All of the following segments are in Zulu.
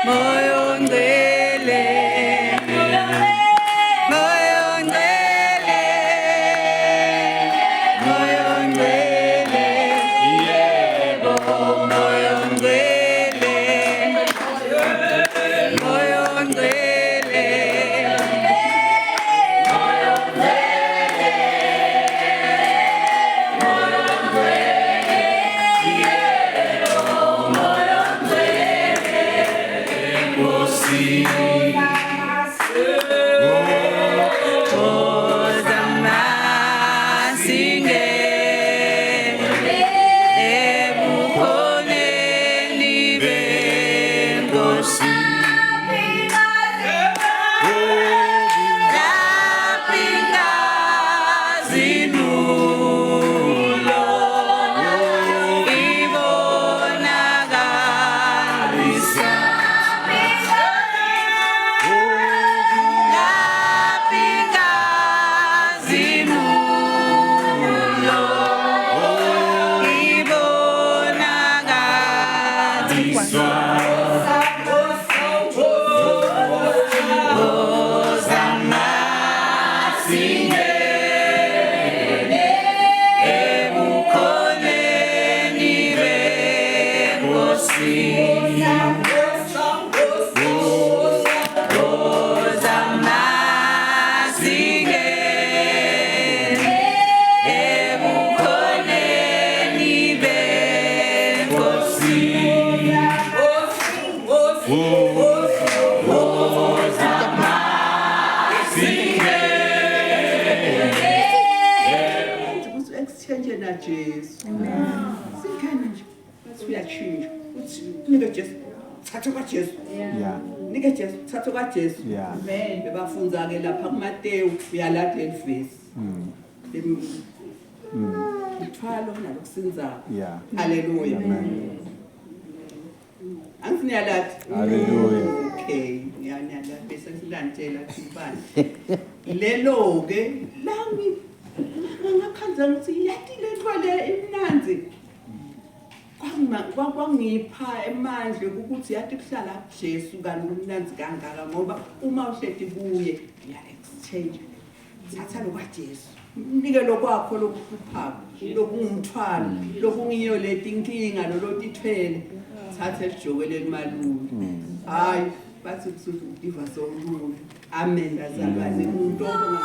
moyo ngcwele, moyo ngcwele, moyo ngcwele, yebo moyo ngcwele, moyo ngcwele, moyo ngcwele, moyo ngcwele, yebo moyo ngcwele, Nkosi. Jesu. Sikhona nje bathi uyachinja uthi nika Jesu thatha kwa Jesu. Yeah. Nika Jesu thatha kwa Jesu. Yeah. Amen. Bebafunza ke lapha kuMateyu uyalandela ivesi. Uthwalo nalokusinza. Yeah. Hallelujah. Amen. Anginiyalathi. Hallelujah. Okay, ngiyanyala bese ngilandela ibani. Lelo ke lami ngakhanza ngithi yathi le thwale imnanzi. Kwangipha emandla ukuthi yathi kuhlala Jesu kanti umnanzi kangaka ngoba uma uhleti kuye uya exchange. Thatha lo kwa Jesu. Nike lokwakho lokuphupha, lokungumthwalo, lokungiyo leti inkinga lolotithwele. Thatha elijokeleni malungu. Hayi bathi kusuthi udiva somuntu. Amen azalwane umuntu obonga.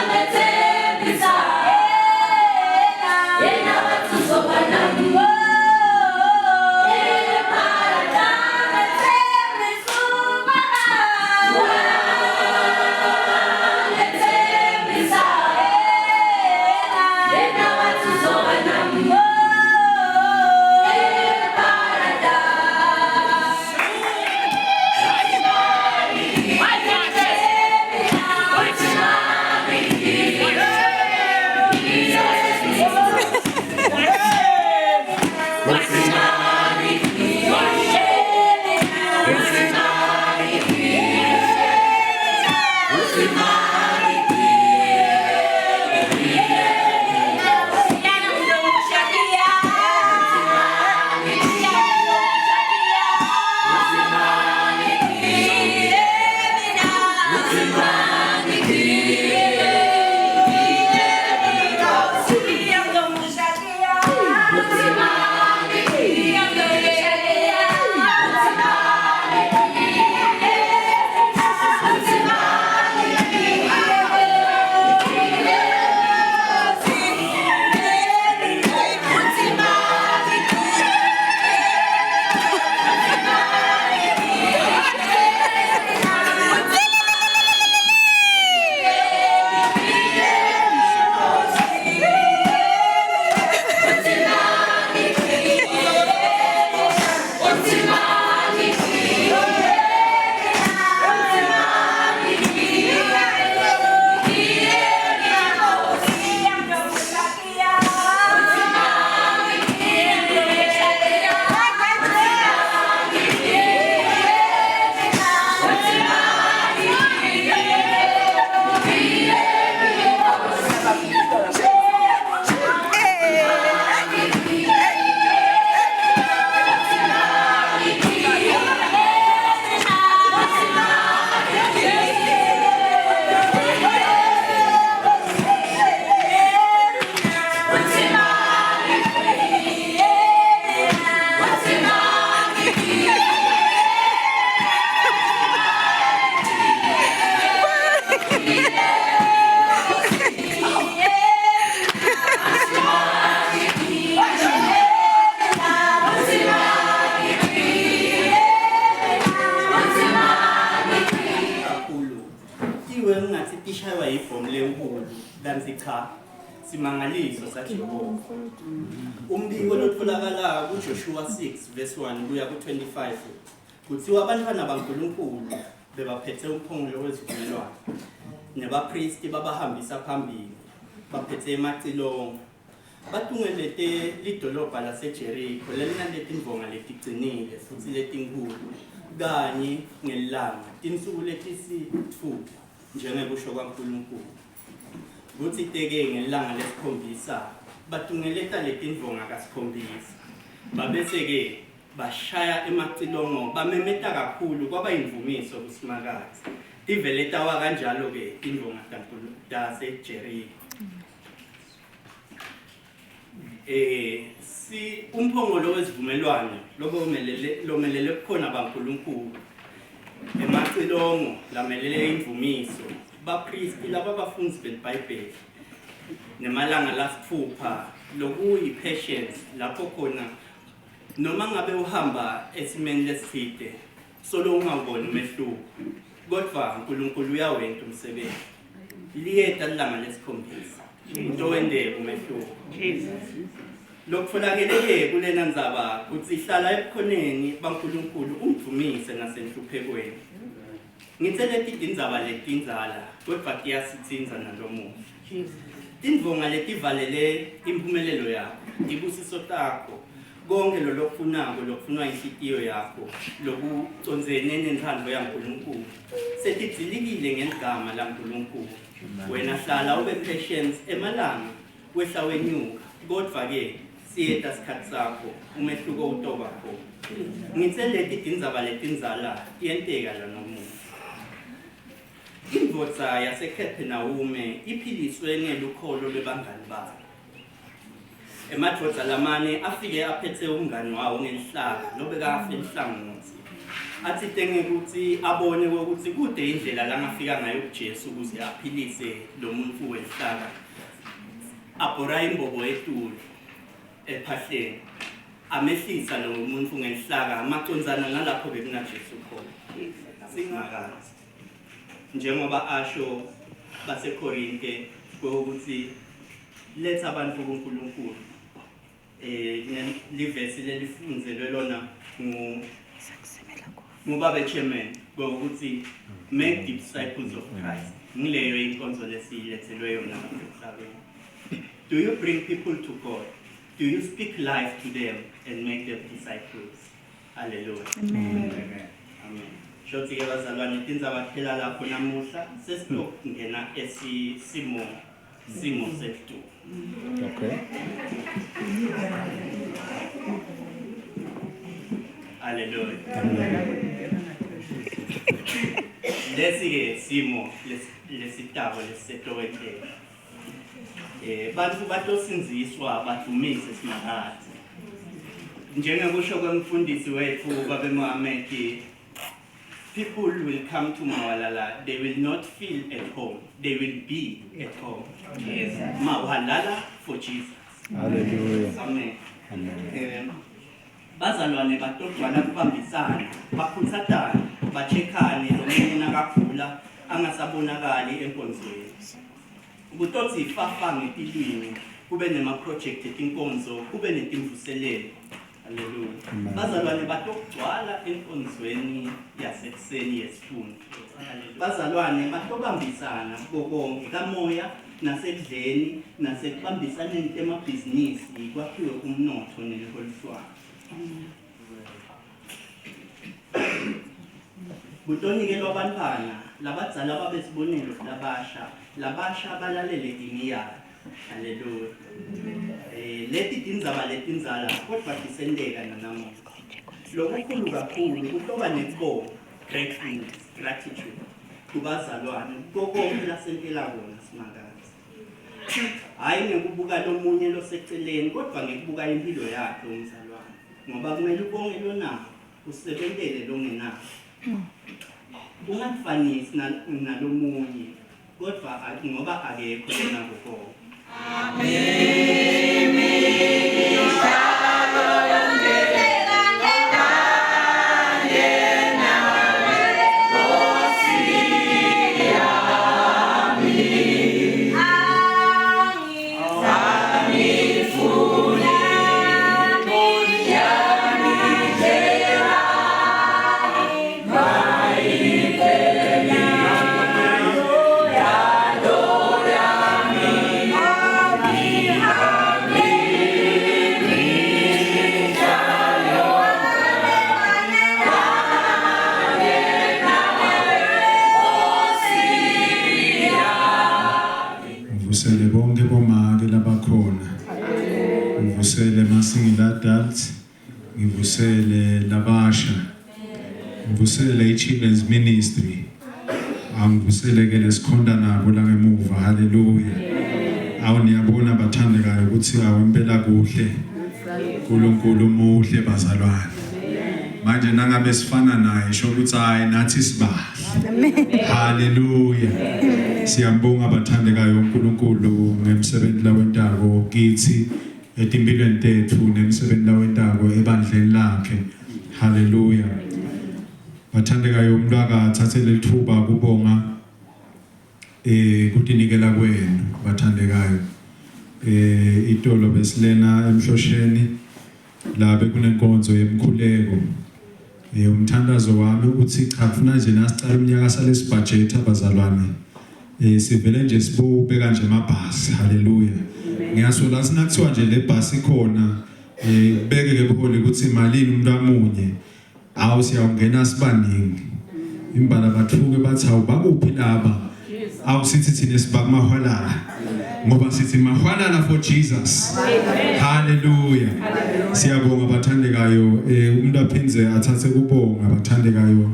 Let's enkulu kanti cha simangaliso saJehova. Umbiko lotholakala kuJoshua 6 verse 1 kuya ku25 kuthiwa abantwana baNkulunkulu bebaphethe umphongolo wezivumelwano nebapristi babahambisa phambili baphethe emacilongo batungelete lidolobha laseJerikho lelinaleti ndvonga leticinile futhi letinkulu kanye ngelanga tinsuku letisithupha njengekusho kwaNkulunkulu. Kuthi teke ngelanga lesikhombisa batungeleta letindvonga kasikhombisa babese-ke bashaya emacilongo bamemeta kakhulu kwaba imvumiso kusimakazi tivele tawa kanjalo-ke tindvonga taseJerikho. Umphongolo wezivumelwano lomelele kukhona baNkulunkulu emacilongo lamelele imvumiso bapristi laba bafundzi belibhayibheli nemalanga lasithupha lokuyi-patience lapho khona noma ngabe uhamba esimeni leside solo ungawuboni umehluko kodwa uNkulunkulu uyawenta umsebenzi liyeta lilanga lesikhombisa into wendeka umehluko. Lokutholakele-ke kulena ndzaba kutsi ihlala ebukhoneni baNkulunkulu umvumise nasenhluphekweni. Ngitse leti tindzaba letindzala kodwa tiyasitsinza nalomuhle. Tindvonga letivalele imphumelelo yakho tibusiso takho konke lokufunwa inhlitiyo yakho lokucondzene nentsandvo yaNkulunkulu setidzilikile ngeligama laNkulunkulu. Wena hlala ube patience emalanga wehla wenyuka kodwa-ke siyeta sikhathi sakho umehluko utoba khona. Ngitse leti tindzaba letindzala tiyenteka lanomuntu. Indvodza yaseKhephenawume iphiliswe ngelukholo lwebangani bayo. Emadvodza lamane afike aphethe umngani wawo ngelihlaka lobekafe enhlangothi athi tengekuthi abone ukuthi kude indlela langafika ngayo kuJesu ukuze aphilise lo muntu welihlaka abhora imbobo etulu ephahleni amehlisa lo muntu ngelihlaka amacondzana nalapho bekunaJesu khona. Singakazi njengoba asho baseKorinte ukuthi letha abantu kuNkulunkulu livesi lelifunzelwe lona nguBaba Chairman ukuthi make disciples of Christ. Ngileyo inkonzo lesilethelwe yona emhlabeni. Do you bring people to God? Do you speak life to them and make them disciples? Hallelujah. Amen. Amen. Shothi-ke bazalwane tindzaba phela lapho namuhla sesizongena simo sethu. Okay. Hallelujah. Lesi-ke simo lesitabo lesitowentela. Bantu batosinziswa badumise simakathi. Njengekusho kwemfundisi wethu Baba Mohammed, people will come to Mawalala, they will not feel at home, they will be at home. Yes. Mawalala for Jesus. Hallelujah. Amen. Amen. Bazalwane batogcwala kubambisana, bakhuthathane, bachekhane lomunye nakagula angasabonakali enkonzweni. Kutothi ifafa ngetilwimi, kube nema-project etinkonzo, kube netimvuselelo. Hallelujah. Bazalwane batogcwala enkonzweni yasekuseni yesifundo. Bazalwane batobambisana konke kamoya nasekudleni nasekubambisaneni temabhizinisi kwakhiwe umnotho neliholiswana. Kutoni-ke lwabantwana labadzala babesibonelo labasha balalele imiyalo. Hallelujah. Leti tindzaba letindzala kodwa tisendeka nanamuhla. Lokukhulu kakhulu kutoba nekubonga, gratitude kubazalwane konke lasentela kona simakazi. Hayi ngekubuka lomunye loseceleni kodwa ngekubuka impilo yakhe umzalwane. Ngoba kumele ubonge lona usebentele longenayo. Ungafanisi nalomunye kodwa ngoba akekho yena kukhona. uvusele bonke bomake labakhona. Uvusele ma-single adults, ngivusele labasha, ngivusele i-children's ministry, angivusele ke lesikhonda nabo la ngemuva. Hallelujah. Awu niyabona bathandekayo ukuthi awu impela kuhle, uNkulunkulu muhle bazalwane. Manje nangabe sifana naye sho ukuthi hayi nathi sibahle. Hallelujah. Siyambonga abathandekayo uNkulunkulu ngemsebenzi lawentako kithi etimpilweni tethu nemsebenzi lawentako ebandleni lakhe. Hallelujah. Bathandekayo umuntu akathathe lethuba kubonga kutinikela kwenu bathandekayo. Itolo besilena emhlosheni la bekunenkonzo yemkhuleko. Umthandazo wami uthi cha kufuna nje nasicala umnyaka salesi budget abazalwane. Sivele nje sibubeka nje amabhasi. Hallelujah. Ngiyasola sinakuthiwa nje le bhasi khona beke ke buholi ukuthi imalini umuntu amunye. Awu siyawungena sibaningi. Imbala bathuke bathi awubakuphi laba. Awu sithi thina sibakumahwalala. Ngoba sithi mahwalala for Jesus. Hallelujah. Siyabonga bathandekayo umuntu aphinze athathe kubonga bathandekayo.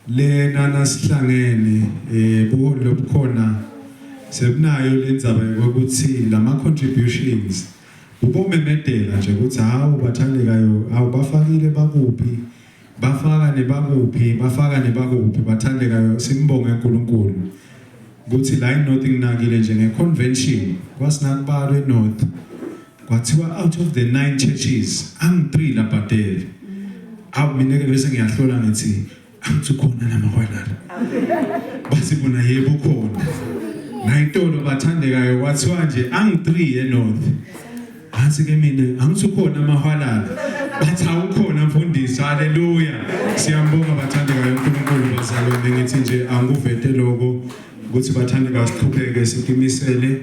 Le nana sihlangene buholi lobukhona sebunayo lendzaba yokuthi lama contributions ubomemedela nje ukuthi hawo bathandekayo awubafakile bakuphi bafaka nebakuphi bathandekayo simbonge uNkulunkulu ukuthi la iNorth nginakile nje ngeconvention kwasinakubalwe eNorth kwathiwa out of the 9 churches ang3 labhadele mina ke bese ngiyahlola ngithi athi khona namahwalala basibona yebo khona nayitolo bathandekayo kwathiwa nje ang3 eNorth athi ke mina angithi khona amahwalala bathi awukhona mfundisi. Hallelujah. Siyambonga bathandekayo uNkulunkulu bazalwane ngithi nje anguvete lokho ukuthi bathandekayo siqhubeke siqinisele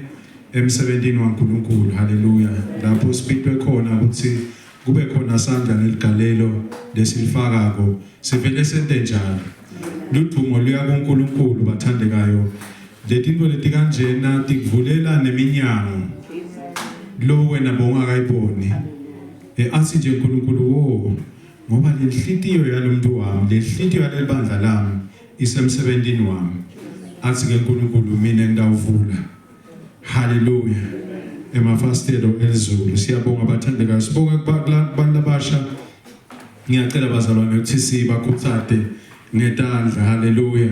emsebenzini waNkulunkulu. Hallelujah. Lapho sibitwe khona ukuthi kube khona sandla neligalelo lesilifakako sivele sente njalo ludumo luya kuNkulunkulu bathandekayo. Letinto leti kanjena tikuvulela neminyango lo wena bongakayiboni athi nje uNkulunkulu wo ngoba lenhlitiyo yalomuntu wami lenhlitiyo yalebandla lami isemsebenzini wami athi ke uNkulunkulu mina ngidawuvula. Hallelujah. Emafastelo elizulu siyabonga bathandekayo sibonga kubantu abasha. Ngiyacela bazalwane ukuthi sibakhuthade ngetandla. Hallelujah.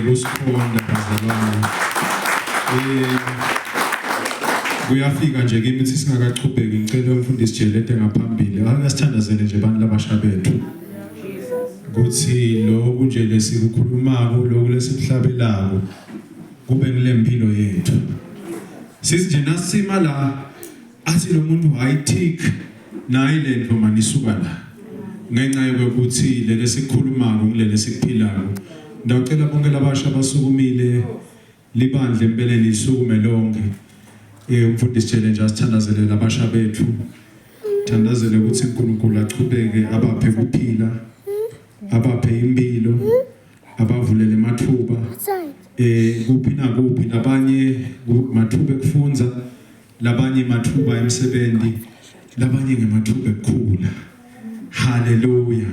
Kusikhonda bazalwane. Kuyafika nje kimi ukuthi singakachubeki ngicela umfundisi Jelede ngaphambili akasithandazele nje abantu labasha bethu ukuthi lo kunje lesikukhulumako lo lesihlabelako kube ngilempilo yethu. Sithi nje nasima la athi lo muntu hayitik nayi lento manisuka la ngenxa yokuthi lele sikhulumako ngilele sikuphilayo. Ndawucela bonke labasha basukumile libandle empeleni lisukume lonke. Umfundisi challenge asithandazele labasha bethu. Thandazele ukuthi uNkulunkulu achubeke abaphe ukuphila, abaphe impilo, abavulele mathuba. Kuphi nakuphi labanye mathuba ekufunza, labanye mathuba emsebenzi, labanye ngemathuba ekukhula. Hallelujah.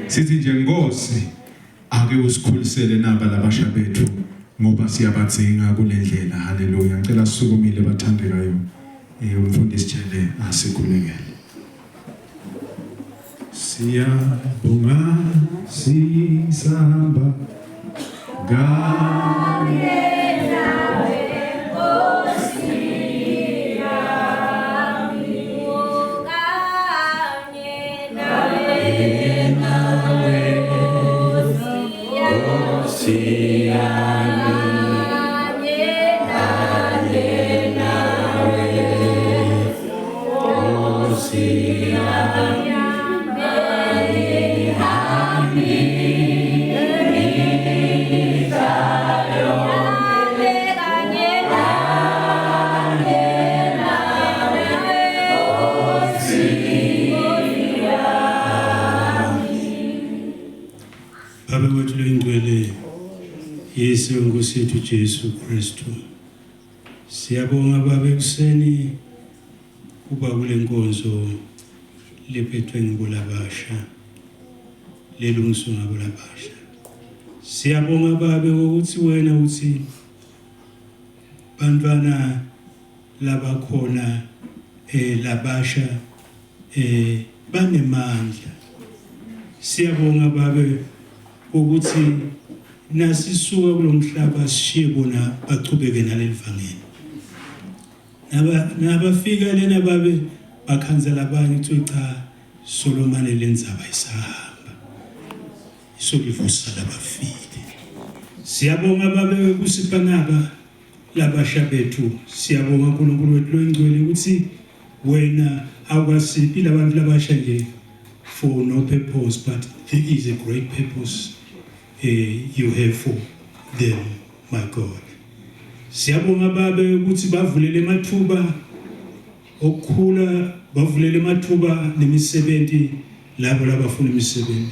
Sithi nje Nkosi ake usikhulisele naba labasha bethu ngoba siyabadzinga kulendlela. Hallelujah. Ngicela sisukumile bathandekayo umfundisi Jele asikhulekele. Siyabonga sisamba Gane nawe Nkosi yami Gane nawe Nkosi yami Gane nawe Nkosi yami Baba wethu lengcwele Yesu Nkosi yethu Jesu Kristu Siyabonga baba ekuseni kuba kule nkonzo lephethwe ngibulabasha lelungiswa ngabulabasha. Siyabonga baba ukuthi wena uthi bantwana labakhona labasha banemandla. Siyabonga baba ukuthi nasisuka kulomhlaba sishiye bona bachubeke nalelivangeli. Nabafika lena babe bakhanzela abanye ukuthi cha Solomon lenzaba isahamba. Isokuvusa labafile. Siyabonga babe kusipanaba labasha bethu. Siyabonga uNkulunkulu wethu loyingcwele ukuthi wena awasiphi labantu labasha nje for no purpose, but there is a great purpose you have for them, my God. Siyabonga babe ukuthi bavulele amathuba okukhula, bavulele amathuba nemisebenzi labo labafuna imisebenzi.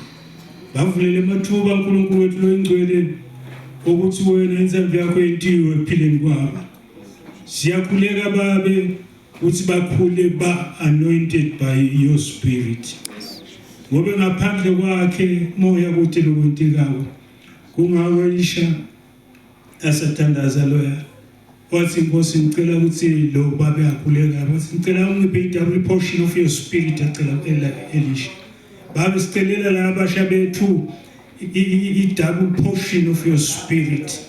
Bavulele amathuba uNkulunkulu wethu loyingcwele ukuthi wena inzambi yakho yentiwe ephileni kwabo. Siyakhuleka babe ukuthi bakhule ba anointed by your spirit. Ngoba ngaphandle kwakhe moya kuthi lokwentikayo kungawelisha asathandaza loya. Wathi Nkosi ngicela ukuthi lo babe akhuleka, wathi ngicela ungiphe i-double portion of your spirit acela Elisha. Babe sicelela labasha bethu i-double portion of your spirit.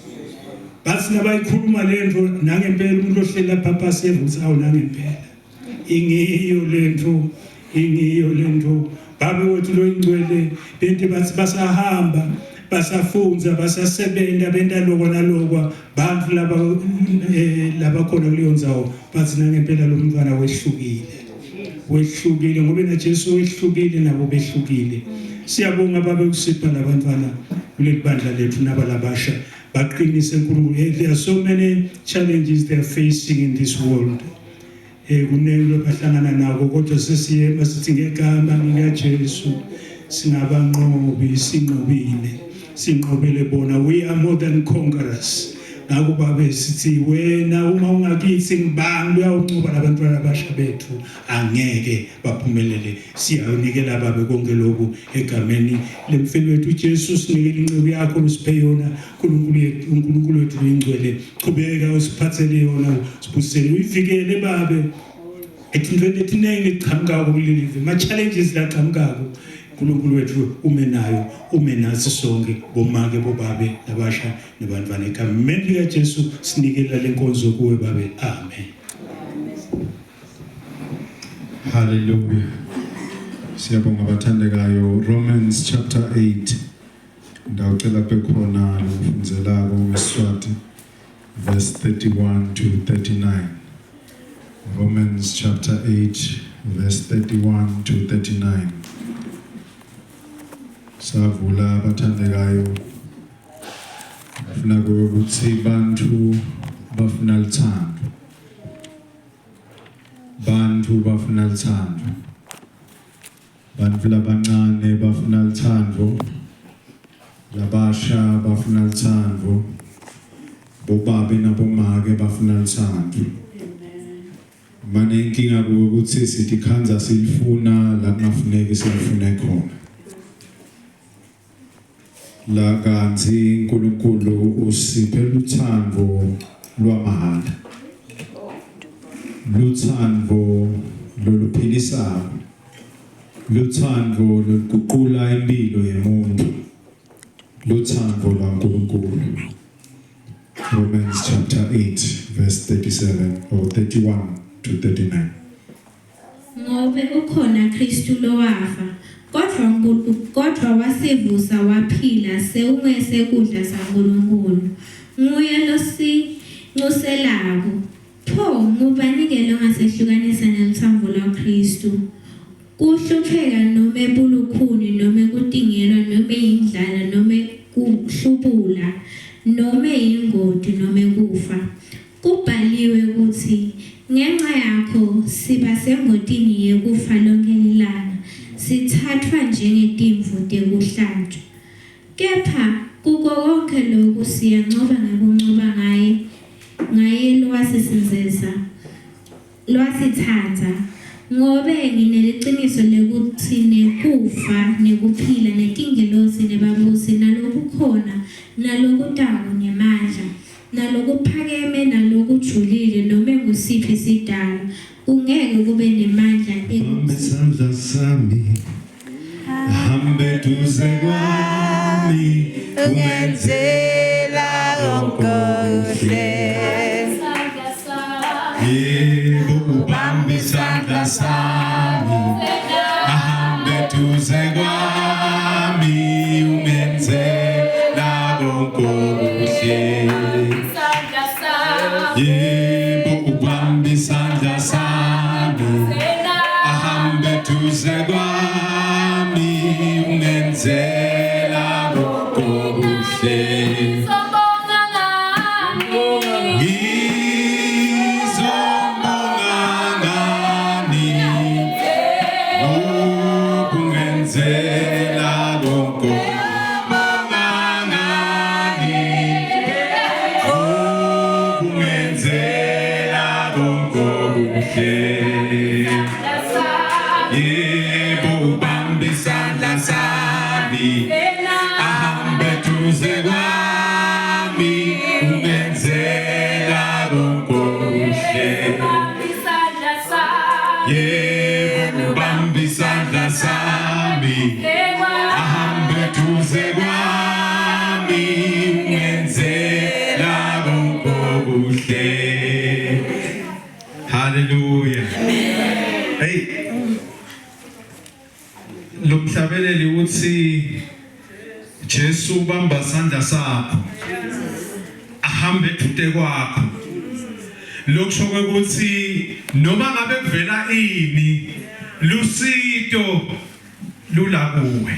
Bathi nabayikhuluma lento nangempela umuntu ohlela papa sevusa awu nangempela. Ingiyo lento. Babe wethu loyingcwele bente bathi basahamba basafunza basasebenza benta lokho nalokho bantu laba khona kuleyo ndzawo bathi nangempela lo mntwana wehlukile ngoba na Jesu wehlukile nabo behlukile. Siyabonga babe kusipha labantwana kuleli bandla lethu nabalabasha baqinise uNkulunkulu. There are so many challenges they are facing in this world. Kunelo bahlangana nako kodwa sesiyema sithi ngegama likaJesu singabanqobi sinqobile bona. We are more than conquerors. Naku babe sithi wena uma ungakithi ngibani uyawuncoba labantwana abasha bethu angeke baphumelele. Siyanikela babe konke lokhu egameni lemfeni wethu uJesu. Sinikele incebo yakho usiphe yona uNkulunkulu wethu oyingcwele. Qhubeka usiphathele yona sibusele uyivikele babe etindweni etiningi echangako kulelive ma challenges la changako. uNkulunkulu wethu ume nathi sonke bomake bobabe labasha nebantwana egameni likaJesu sinikela lenkonzo kuwe babe. Amen. Hallelujah. Siyabonga abathandekayo. Romans chapter 8. Ndawucela bekhona lokufunzelako ngeSiswati verse 31 to 39. Romans chapter 8 verse 31 to 39. Savula abathandekayo. Bafuna ukuthi bantu bafuna luthando. Bantu bafuna luthando. Bantu labancane bafuna luthando. Labasha bafuna luthando. Bobabe nabomake bafuna luthando. Mane inkinga ukuthi sithi khanza silifuna la kungafuneki silifune khona. La kanzi uNkulunkulu usiphe luthando lwamahala. Luthando loluphilisayo. Luthando lokuguqula impilo yomuntu. Luthando lwaNkulunkulu. Romans chapter 8 verse 37 or 31 to 39. Ngobe ukhona Kristu lowafa kodwa wasivusa waphila seungese kudla saNkulunkulu. Nguye losincuselako. Pho ngubanikele ongasehlukanisa nelithambo laKristu. Kuhlupheka noma ebulukhuni noma kutingelwa noma indlala noma kuhlubula noma ingodi noma kufa. Kubhaliwe ukuthi ngenxa yakho siba sengotini yekufa lonke ilanga, sithathwa njengetimvu tekuhlatshwa. Kepha kuko konke lokhu siyancoba ngakuncoba ngaye lwasisinzisa lwasithatha ngobe ngineliciniso lekuthi nekufa nekuphila netingelosi nebabusi nalokukhona nalokutaku nemandla nalokuphakeme nalokujulile noma ngusiphi isidalwa ungeke kube nemandla Isandla sami hambe duze kwami ungenzela okuhle yebo ubambe isandla sami ahambe duze kwami ungenzela okuhle yebo ubambe isandla sami ahambe duze kwami ungenzela okuhle Hallelujah. Hey. Lomhlabeleli uthi Jesu ubamba isandla sakho ahambe eduze kwakho lokusho ukuthi noma ngabe kuvela ini lusito lula kuwe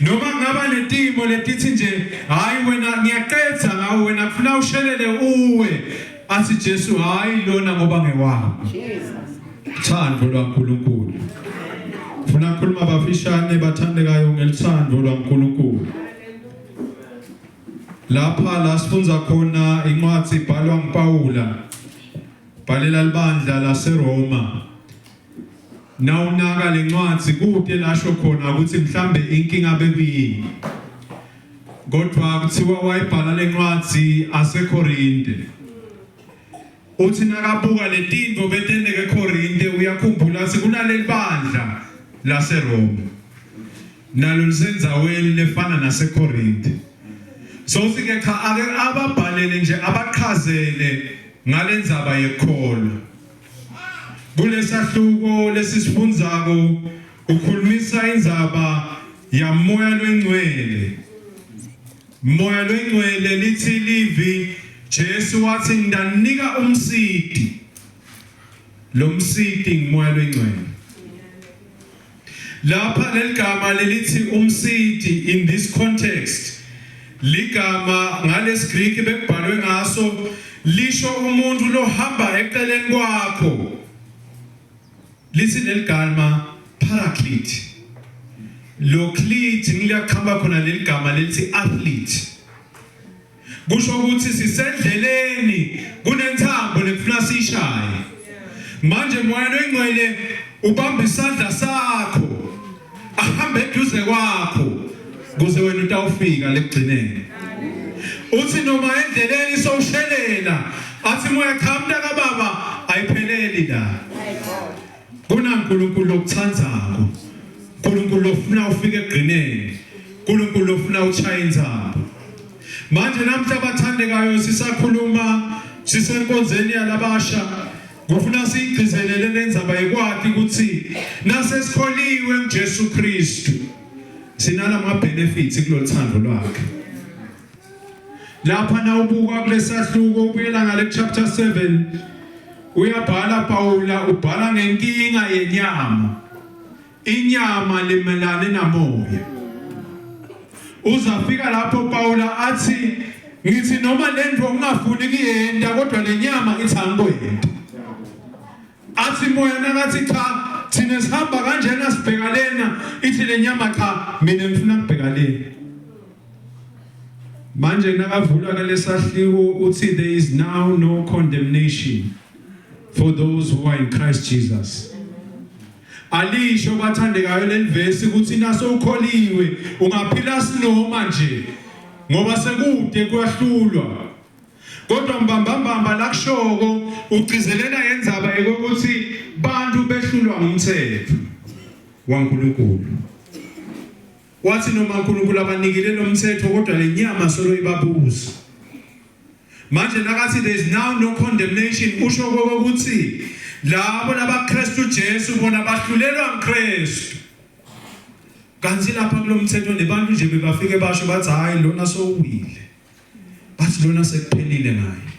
noma ngaba letimo letithi nje hayi wena ngiyaqedza ngawe wena kufuna ushelele uwe athi Jesu hayi lona ngoba ngewami thando lwaNkulunkulu funa ukukhuluma abafishane bathandekayo ngelithando lwaNkulunkulu lapha la sifunza khona incwadi ibhalwa nguPawula bhalela libandla laseRoma nawunaka lencwadi kude lasho khona ukuthi mhlambe inkinga bekuyini kodwa kuthiwa wayibhala lencwadi aseKorinte uthi nakabuka letinto betendeke eKorinte uyakhumbula sekunaleli bandla laseRoma nalo lisenzaweni lefana naseKorinte so sike cha ake ababhalele nje abaqhazele ngalendzaba yekholo kulesahluko lesisifundzako ukhulumisa indzaba yamoya lwengcwele moya lwengcwele lithi livi Jesu wathi ngidanika umsidi lo msidi ngimoya lwengcwele lapha leligama lelithi umsidi in this context ligama ngalesiGreek bekubhalwe ngaso lisho umuntu lohamba eceleni kwakho lithi leligama paraclete lo cleat ngiliyakhamba khona leligama lithi athlete kusho ukuthi sisendleleni kunenthambo lekufuna sishaye manje moya lwengcwele ubamba isandla sakho ahambe eduze kwakho kuze wena utawufika lekugcineni uthi noma endleleni sowushelela athi moya khamda kaBaba ayipheleli la kunaNkulunkulu okuthandzako uNkulunkulu ofuna ufike egcineni uNkulunkulu ofuna uchaye intsambo manje namhla bathandekayo sisakhuluma sisenkonzweni yalabasha kufuna sigcizelele lendzaba yekwati ukuthi nasesikholiwe kuJesu Kristu sinalama benefits kulothando lwakhe lapha na ubuka kulesahluko ubuyela ngale chapter 7 uyabhala Pawula ubhala ngenkinga yenyama inyama lemelane namoya uzafika lapho Pawula athi ngithi noma lento ungafuni kuyenda kodwa lenyama ithi angikwenda athi moya nakathi cha thina sihamba kanjena sibheka lena ithi lenyama cha mina ngifuna ukubheka lena manje nakavula ke lesahliwo uthi there is now no condemnation for those who are in Christ Jesus. Alisho bathandekayo lelivesi ukuthi naso ukholiwe ungaphila sinoma nje ngoba sekude kwahlulwa. Kodwa mbambamba la kushoko ugcizelela yendzaba ekokuthi bantu behlulwa ngumthetho waNkulunkulu. Wathi noma uNkulunkulu abanikile lo mthetho kodwa lenyama solo ibabuza. Manje nakathi there is now no condemnation usho ukuthi labo labaKristu Jesu bona bahlulelwa ngKristu. Kanti lapha kulomthetho nebantu nje bebafike basho bathi hayi lona sowuwile. Bathi lona sekuphelile ngaye.